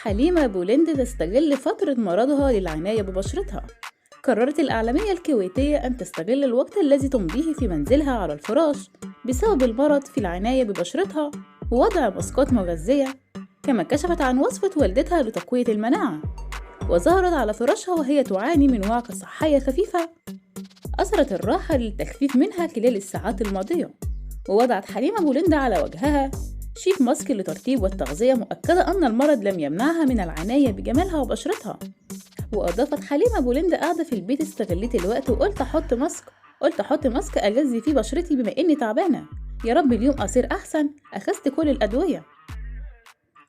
حليمة بولند تستغل فترة مرضها للعناية ببشرتها. قررت الإعلامية الكويتية أن تستغل الوقت الذي تمضيه في منزلها على الفراش بسبب المرض في العناية ببشرتها ووضع ماسكات مغذية. كما كشفت عن وصفة والدتها لتقوية المناعة، وظهرت على فراشها وهي تعاني من وعكة صحية خفيفة أثرت الراحة للتخفيف منها خلال الساعات الماضية. ووضعت حليمة بولند على وجهها شيف ماسك لترطيب والتغذية، مؤكدة أن المرض لم يمنعها من العناية بجمالها وبشرتها. وأضافت حليمة بولند: قاعدة في البيت استغليت الوقت وقلت أحط ماسك أغذي فيه بشرتي بما إني تعبانة، يا رب اليوم أصير أحسن، أخذت كل الأدوية.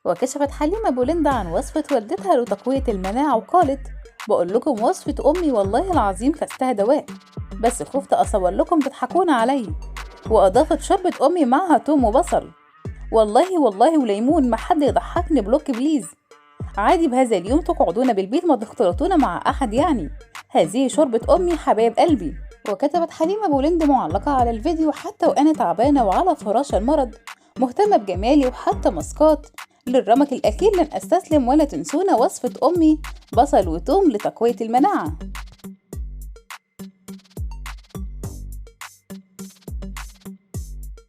وكشفت حليمة بولند عن وصفة والدتها لتقوية المناعة وقالت: بقول لكم وصفة أمي والله العظيم خستها دواء، بس خفت أصور لكم تضحكون علي. وأضافت: شوربة أمي معها توم وبصل، والله وليمون، ما حد يضحكني، بلوك بليز، عادي بهذا اليوم تقعدون بالبيت ما تختلطون مع أحد، يعني هذه شوربة أمي حبايب قلبي. وكتبت حليمة بولند معلقة على الفيديو: حتى وأنا تعبانة وعلى فراش المرض مهتمة بجمالي وحتى ماسكات للرمق الأخير لن أستسلم، ولا تنسونا وصفة أمي بصل وتوم لتقوية المناعة.